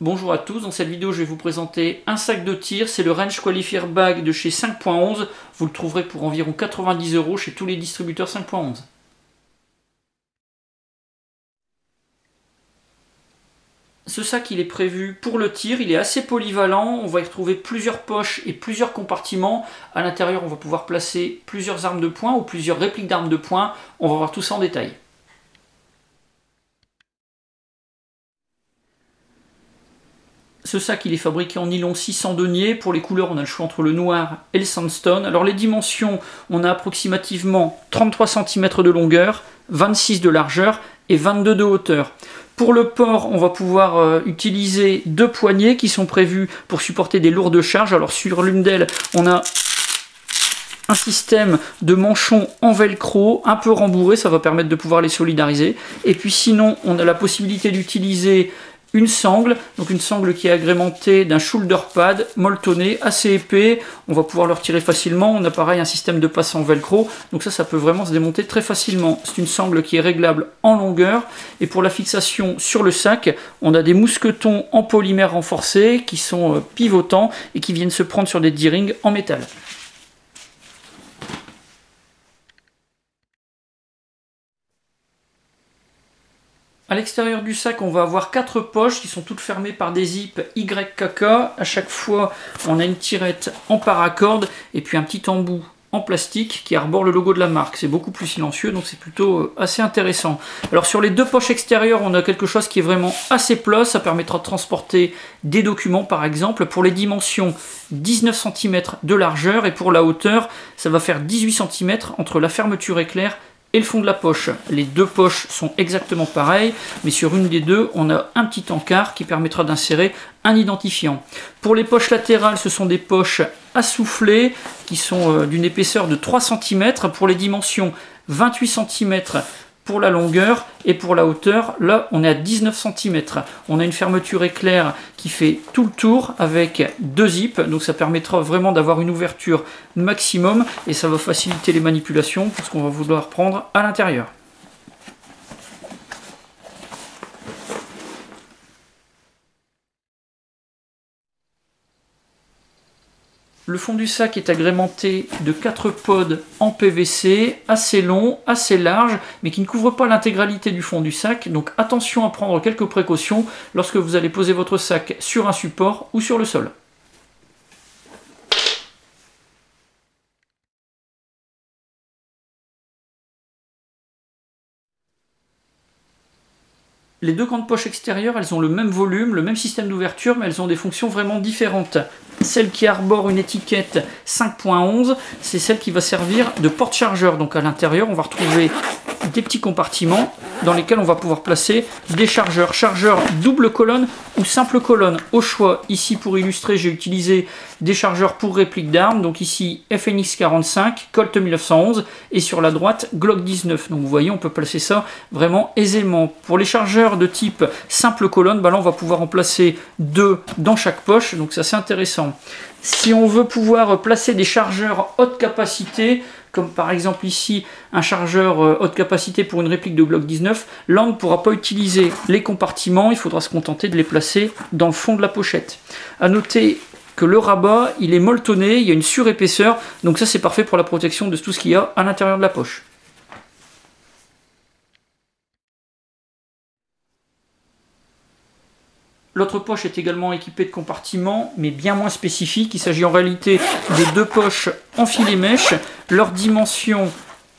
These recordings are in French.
Bonjour à tous, dans cette vidéo je vais vous présenter un sac de tir, c'est le Range Qualifier Bag de chez 5.11, vous le trouverez pour environ 90 € chez tous les distributeurs 5.11. Ce sac il est prévu pour le tir, il est assez polyvalent, on va y retrouver plusieurs poches et plusieurs compartiments. À l'intérieur on va pouvoir placer plusieurs armes de poing ou plusieurs répliques d'armes de poing, on va voir tout ça en détail. Ce sac il est fabriqué en nylon 600 deniers. Pour les couleurs on a le choix entre le noir et le sandstone. Alors les dimensions, on a approximativement 33 cm de longueur, 26 de largeur et 22 de hauteur. Pour le port, on va pouvoir utiliser deux poignées qui sont prévues pour supporter des lourdes charges. Alors sur l'une d'elles, on a un système de manchons en velcro un peu rembourré, ça va permettre de pouvoir les solidariser. Et puis sinon, on a la possibilité d'utiliser une sangle, donc une sangle qui est agrémentée d'un shoulder pad molletonné assez épais, on va pouvoir le retirer facilement. On a pareil un système de passe en velcro, donc ça peut vraiment se démonter très facilement. C'est une sangle qui est réglable en longueur, et pour la fixation sur le sac, on a des mousquetons en polymère renforcé qui sont pivotants et qui viennent se prendre sur des D-rings en métal. À l'extérieur du sac, on va avoir 4 poches qui sont toutes fermées par des zips YKK. À chaque fois, on a une tirette en paracorde et puis un petit embout en plastique qui arbore le logo de la marque. C'est beaucoup plus silencieux, donc c'est plutôt assez intéressant. Alors sur les deux poches extérieures, on a quelque chose qui est vraiment assez plat. Ça permettra de transporter des documents, par exemple. Pour les dimensions, 19 cm de largeur, et pour la hauteur, ça va faire 18 cm entre la fermeture éclair et le fond de la poche. Les deux poches sont exactement pareilles, mais sur une des deux, on a un petit encart qui permettra d'insérer un identifiant. Pour les poches latérales, ce sont des poches assoufflées qui sont d'une épaisseur de 3 cm. Pour les dimensions, 28 cm pour la longueur, et pour la hauteur, là, on est à 19 cm. On a une fermeture éclair qui fait tout le tour avec deux zips, donc ça permettra vraiment d'avoir une ouverture maximum, et ça va faciliter les manipulations pour ce qu'on va vouloir prendre à l'intérieur. Le fond du sac est agrémenté de 4 pods en PVC, assez longs, assez larges, mais qui ne couvrent pas l'intégralité du fond du sac. Donc attention à prendre quelques précautions lorsque vous allez poser votre sac sur un support ou sur le sol. Les deux grandes poches extérieures, elles ont le même volume, le même système d'ouverture, mais elles ont des fonctions vraiment différentes. Celle qui arbore une étiquette 5.11, c'est celle qui va servir de porte-chargeur. Donc à l'intérieur, on va retrouver des petits compartiments dans lesquels on va pouvoir placer des chargeurs. Chargeurs double colonne ou simple colonne. Au choix, ici pour illustrer, j'ai utilisé des chargeurs pour réplique d'armes. Donc ici FNX 45, Colt 1911 et sur la droite Glock 19. Donc vous voyez, on peut placer ça vraiment aisément. Pour les chargeurs de type simple colonne, là on va pouvoir en placer deux dans chaque poche. Donc c'est assez intéressant. Si on veut pouvoir placer des chargeurs haute capacité, comme par exemple ici un chargeur haute capacité pour une réplique de Glock 19, là on ne pourra pas utiliser les compartiments, il faudra se contenter de les placer dans le fond de la pochette. A noter que le rabat il est molletonné, il y a une surépaisseur, donc ça c'est parfait pour la protection de tout ce qu'il y a à l'intérieur de la poche. L'autre poche est également équipée de compartiments, mais bien moins spécifiques. Il s'agit en réalité des deux poches en filet mèche. Leur dimension,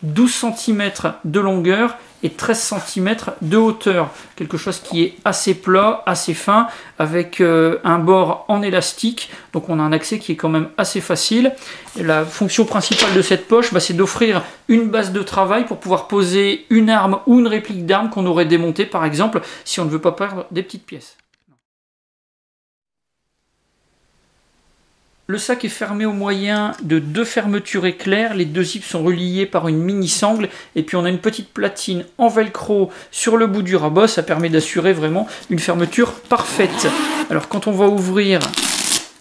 12 cm de longueur et 13 cm de hauteur. Quelque chose qui est assez plat, assez fin, avec un bord en élastique. Donc on a un accès qui est quand même assez facile. Et la fonction principale de cette poche, c'est d'offrir une base de travail pour pouvoir poser une arme ou une réplique d'arme qu'on aurait démontée, par exemple, si on ne veut pas perdre des petites pièces. Le sac est fermé au moyen de deux fermetures éclair, les deux zips sont reliés par une mini sangle, et puis on a une petite platine en velcro sur le bout du rabat, ça permet d'assurer vraiment une fermeture parfaite. Alors quand on va ouvrir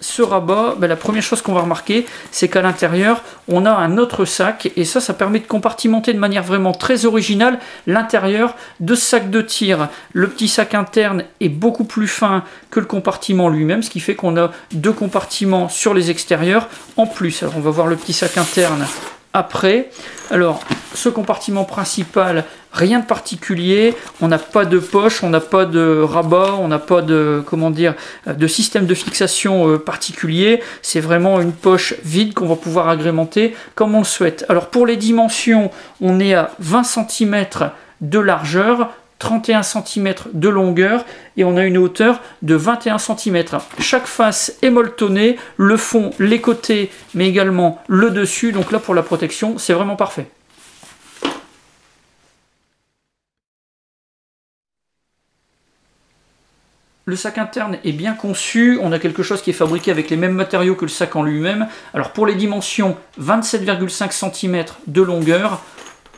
ce rabat, la première chose qu'on va remarquer, c'est qu'à l'intérieur, on a un autre sac, et ça permet de compartimenter de manière vraiment très originale l'intérieur de ce sac de tir. Le petit sac interne est beaucoup plus fin que le compartiment lui-même, ce qui fait qu'on a deux compartiments sur les extérieurs en plus. Alors on va voir le petit sac interne après. Alors ce compartiment principal, rien de particulier, on n'a pas de poche, on n'a pas de rabat, on n'a pas de, comment dire, de système de fixation particulier. C'est vraiment une poche vide qu'on va pouvoir agrémenter comme on le souhaite. Alors pour les dimensions, on est à 20 cm de largeur, 31 cm de longueur, et on a une hauteur de 21 cm. Chaque face est molletonnée, le fond, les côtés, mais également le dessus. Donc là, pour la protection, c'est vraiment parfait. Le sac interne est bien conçu, on a quelque chose qui est fabriqué avec les mêmes matériaux que le sac en lui-même. Alors pour les dimensions, 27,5 cm de longueur,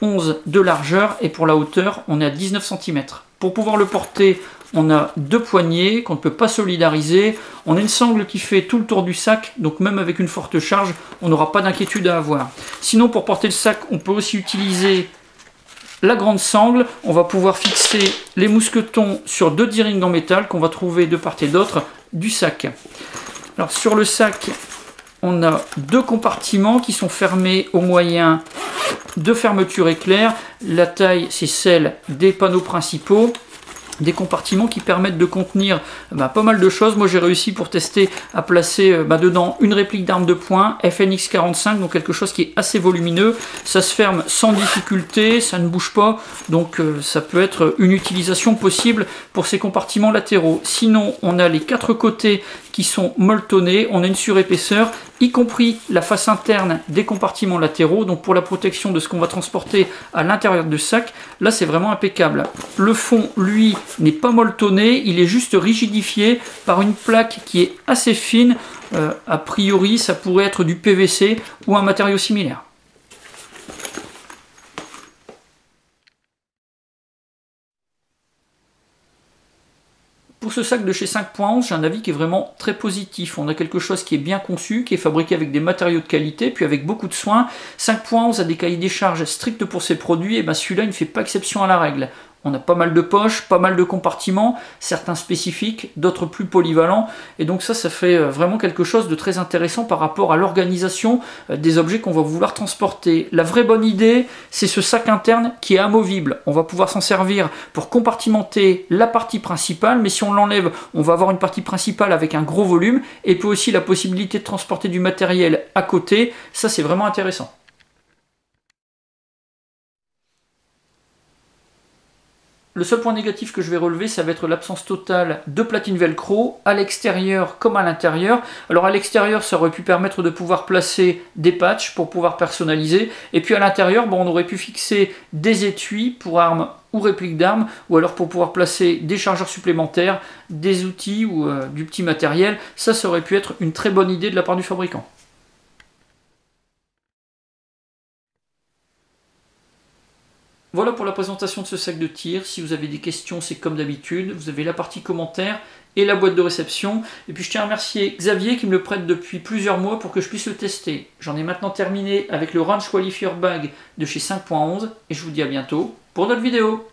11 de largeur, et pour la hauteur, on est à 19 cm. Pour pouvoir le porter, on a deux poignées qu'on ne peut pas solidariser. On a une sangle qui fait tout le tour du sac, donc même avec une forte charge, on n'aura pas d'inquiétude à avoir. Sinon, pour porter le sac, on peut aussi utiliser la grande sangle. On va pouvoir fixer les mousquetons sur deux D-rings en métal qu'on va trouver de part et d'autre du sac. Alors sur le sac, on a deux compartiments qui sont fermés au moyen de fermeture éclair. La taille, c'est celle des panneaux principaux. Des compartiments qui permettent de contenir pas mal de choses. Moi j'ai réussi pour tester à placer dedans une réplique d'arme de poing FNX 45, donc quelque chose qui est assez volumineux. Ça se ferme sans difficulté, ça ne bouge pas, donc ça peut être une utilisation possible pour ces compartiments latéraux. Sinon on a les quatre côtés qui sont molletonnés, on a une surépaisseur, y compris la face interne des compartiments latéraux, donc pour la protection de ce qu'on va transporter à l'intérieur du sac. Là c'est vraiment impeccable. Le fond, lui, n'est pas molletonné, il est juste rigidifié par une plaque qui est assez fine. A priori ça pourrait être du PVC ou un matériau similaire. Pour ce sac de chez 5.11, j'ai un avis qui est vraiment très positif. On a quelque chose qui est bien conçu, qui est fabriqué avec des matériaux de qualité, puis avec beaucoup de soin. 5.11 a des cahiers des charges stricts pour ses produits, et celui-là il ne fait pas exception à la règle. On a pas mal de poches, pas mal de compartiments, certains spécifiques, d'autres plus polyvalents, et donc ça fait vraiment quelque chose de très intéressant par rapport à l'organisation des objets qu'on va vouloir transporter. La vraie bonne idée, c'est ce sac interne qui est amovible. On va pouvoir s'en servir pour compartimenter la partie principale, mais si on l'enlève, on va avoir une partie principale avec un gros volume, et puis aussi la possibilité de transporter du matériel à côté. Ça c'est vraiment intéressant. Le seul point négatif que je vais relever, ça va être l'absence totale de platine velcro, à l'extérieur comme à l'intérieur. Alors à l'extérieur, ça aurait pu permettre de pouvoir placer des patchs pour pouvoir personnaliser. Et puis à l'intérieur, on aurait pu fixer des étuis pour armes ou répliques d'armes, ou alors pour pouvoir placer des chargeurs supplémentaires, des outils ou du petit matériel. Ça aurait pu être une très bonne idée de la part du fabricant. Voilà pour la présentation de ce sac de tir. Si vous avez des questions, c'est comme d'habitude. Vous avez la partie commentaires et la boîte de réception. Et puis je tiens à remercier Xavier qui me le prête depuis plusieurs mois pour que je puisse le tester. J'en ai maintenant terminé avec le Range Qualifier Bag de chez 5.11 et je vous dis à bientôt pour d'autres vidéos.